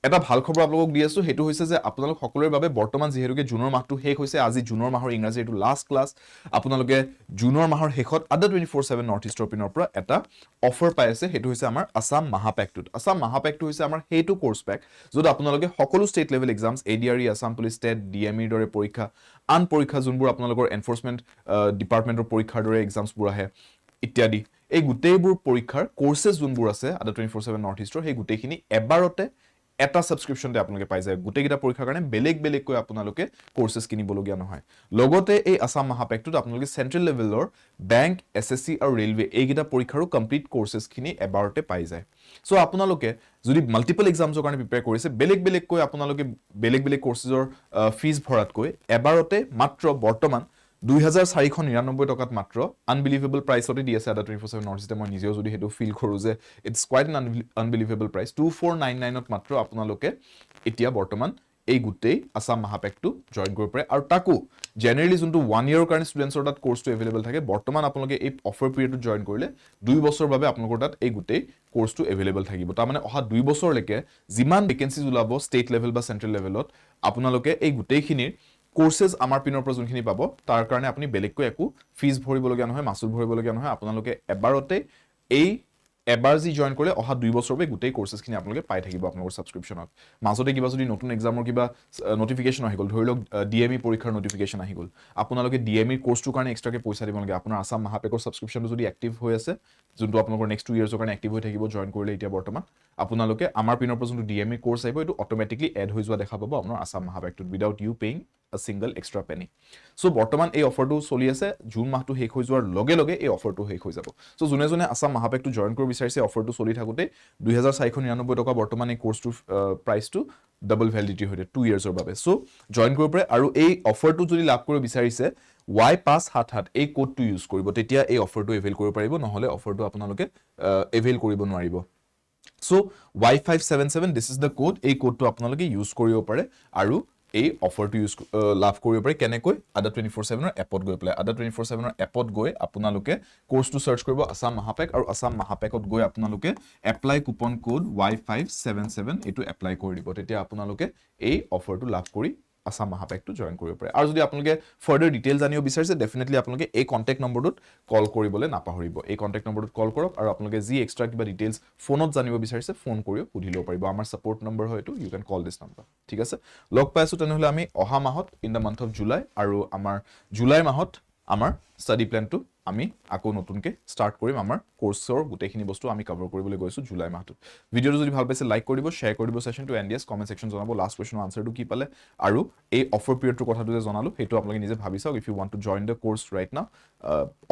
এটা ভাল খবৰ আপোনালোকক দি আছো হেতু হৈছে যে আপোনালোক সকলোৰে বাবে বৰ্তমান যেহেতুকে জুনৰ মাহটো শেষ হৈছে আজি জুনৰ মাহৰ ইংৰাজী এটো লাষ্ট ক্লাছ আপোনালোকে জুনৰ মাহৰ শেষত আদা 24/7 নৰ্থ ইষ্টৰ পিনৰ পৰা এটা অফাৰ পাই আছে হেতু হৈছে আমাৰ আসাম মহাপেকটোত আসাম মহাপেকটো হৈছে আমাৰ হেতু কোৰ্স পেক যত আপোনালোকে সকলো state level exams ADRE Assam police state ডিএমইৰ দৰে পৰীক্ষা আন পৰীক্ষা যোনবোৰ আপোনালোকৰ এনফোৰ্সমেন্ট ডিপাৰ্টমেন্টৰ পৰীক্ষাৰ দৰে এক্সামছবোৰ আহে ইত্যাদি এই গুটেইবোৰ পৰীক্ষাৰ কোৰ্সেছ যোনবোৰ আছে আদা 24/7 নৰ্থ ইষ্টৰ সেই গুটেইখিনি এবাৰতে এটা সাবস্ক্ৰিপশন দে আপোনালোকে পাই যায় গুটেকিটা পৰীক্ষাৰ কাৰণে বেলেগ বেলেগ কৈ আপোনালোকে কোৰ্সেছ কিনিবলগীয়া নহয় লগতে এই আসাম মহাপেকটোত আপোনালোকে সেন্ট্ৰেল লেভেলৰ বেংক এসএসসি আৰু ৰেলৱে এইগিটা পৰীক্ষাৰো কমপ্লিট কোৰ্সেছ খিনি এবাৰতে পাই যায় সো আপোনালোকে যদি মাল্টিপল এক্সামছৰ কাৰণে প্ৰিপেয়াৰ কৰিছে বেলেগ বেলেগ কৈ আপোনালোকে বেলেগ বেলেগ কোৰ্সেছৰ ফিজ ভৰাত কৈ এবাৰতে মাত্ৰ বৰ্তমান 2499 টকাত মাত্ৰ আনবিলিভেবল প্ৰাইসতে দি আছে আদা 24/7 নৰ্থ ইষ্টে মই নিজেও যদি হেতু ফিল কৰো যে it's quiet N unbelievable price 2499 ত মাত্ৰ আপোনালোকে এতিয়া বৰ্তমান এই গুটেই আসাম মহাপেকটো জয়েন কৰিব পাৰে আৰু তাকো জেনাৰেলি যোনটো 1 ইয়াৰৰ কাৰণে ষ্টুডেন্টছৰ তাত কোৰ্সটো এভেইলেবল থাকে বৰ্তমান আপোনালোকে এই অফাৰ পিৰিয়ডত জয়েন কৰিলে 2 বছৰৰ বাবে আপোনালোকৰ তাত এই গুটেই কোৰ্সটো এভেইলেবল থাকিব তাৰ মানে অহা 2 বছৰলৈকে যিমান ভেকেন্সিজ ওলাব ষ্টেট লেভেল বা সেন্ট্ৰেল লেভেলত আপোনালোকে এই গুটেইখিনিৰ কোৰ্সেছ আমাৰ পিনৰ পৰা যোনখিনি পাব তাৰ কাৰণে আপুনি বেলেগকৈ একো ফিজ ভৰিবলগীয়া নহয় মাসুল ভৰিবলগীয়া নহয় আপোনালোকে এবাৰতে এই এবাৰ যি জয়েন কৰিলে অহা 2 বছৰৰ বাবে গুটেই কোৰ্সেছখিনি আপোনালোকে পাই থাকিব আপোনালোকৰ সাবস্ক্ৰিপশনত মাজতে কিবা যদি নতুন এক্সামৰ কিবা নটিফিকেশন আহি গল ধৰি লওক ডিএমই পৰীক্ষাৰ নটিফিকেশন আহি গল আপোনালোকে ডিএমই কোৰ্সটোৰ কাৰণে এক্সট্ৰাকে পইচা দিব লাগে আপোনাৰ আসাম মহাপেকৰ সাবস্ক্ৰিপশনটো যদি এক্টিভ হৈ আছে যোনটো আপোনালোকৰ নেক্সট 2 ইয়াৰ্ছৰ কাৰণে এক্টিভ হৈ থাকিব জয়েন কৰিলে এতিয়া বৰ্তমান আপোনালোকে আমাৰ পিনৰ পৰা যোনটো ডিএমই কোৰ্স আহিব এটো অটোমেটিকলি এড হৈ যোৱা দেখা পাব আপোনাৰ আসাম মহাপেকটোত without you paying a single extra penny. So বৰ্তমান এই অফাৰটো চলি আছে জুন মাহটো শেষ হৈ যোৱাৰ লগে লগে এই অফাৰটো শেষ হৈ যাব সো যোনে যোনে আসাম মহাপেকটো জয়েন কৰিব বিচাৰিছে অফাৰটো চলি থাকোতে 2499 টকা বৰ্তমান এই কোৰ্সটো প্ৰাইসটো ডাবল ভ্যালিডিটি হৈ 2 ইয়াৰ্ছৰ বাবে সো জয়েন কৰিব পাৰে আৰু এই অফাৰটো যদি লাভ কৰিব বিচাৰিছে Y577 এই কোডটো ইউজ কৰিব তেতিয়া এই অফাৰটো এভেইল কৰিব পাৰিব নহলে অফাৰটো আপোনালোকে এভেইল কৰিব নোৱাৰিব so Y577 this is the code এই কোডটো আপোনালোকে ইউজ কৰিব পাৰে আৰু এই অফাৰটো ইউজ লাভ কৰিব পাৰে কেনেকৈ আদা 24/7 ৰ এপত গৈ প্লে আদা 24/7 ৰ এপত গৈ আপোনালোকে কোৰ্সটো সাৰ্চ কৰিব আসাম মহাপেক আৰু আসাম মহাপেকত গৈ আপোনালোকে এপ্লাই কুপন কোড Y577 এটো এপ্লাই কৰি দিব তেতিয়া আপোনালোকে এই অফাৰটো লাভ কৰি আসাম মহাপেকটো জয়েন কৰিব পাৰে আৰু যদি আপোনালোকে ফাৰ্দাৰ ডিটেইলছ জানিব বিচাৰিছে ডেফিনেটলি আপোনালোকে এই কন্টাক্ট নম্বৰটোত কল কৰিবলৈ নাপাহৰিব এই কন্টাক্ট নম্বৰটোত কল কৰক আৰু আপোনালোকে যি এক্সট্ৰা কিবা ডিটেইলছ ফোনত জানিব বিচাৰিছে ফোন কৰি সুধিব পাৰিব আমাৰ সাপোৰ্ট নম্বৰ হয়তো you can call this number ঠিক আছে লগ পাইছো তেনেহলে আমি অহা মাহত in the month of July আৰু আমাৰ জুলাই মাহত আমাৰ ষ্টাডি প্ল্যানটো আমি আকৌ নতুনকে স্টাৰ্ট কৰিম আমাৰ কোৰ্সৰ গুটেখিনি বস্তু আমি কভাৰ কৰিবলৈ গৈছো জুলাই মাহটোত ভিডিওটো যদি ভাল পাইছে লাইক কৰি দিব শেয়াৰ কৰি দিব সেশনটো এনডিএস কমেন্ট সেকশন জনাব লাষ্ট কোৱেশ্চনৰ আনসাৰটো কি পালে আৰু এই অফাৰ পিৰিয়ডৰ কথাটো যে জনালো হেতু আপোনালোকে নিজে ভাবি চাওক if you want to join the course right now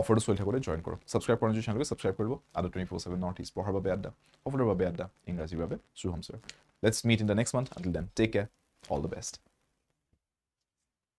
অফাৰটো চলি থাকোতে জয়েন কৰক সাবস্ক্ৰাইব কৰক যদি চেনেলটো সাবস্ক্ৰাইব কৰিব আদা 24/7 নৰ্থ ইষ্ট পঢ়াৰ বাবে আড্ডা অফাৰৰ বাবে আড্ডা ইংৰাজীৰ বাবে Shubham sir let's meet in the next month until then take care all the best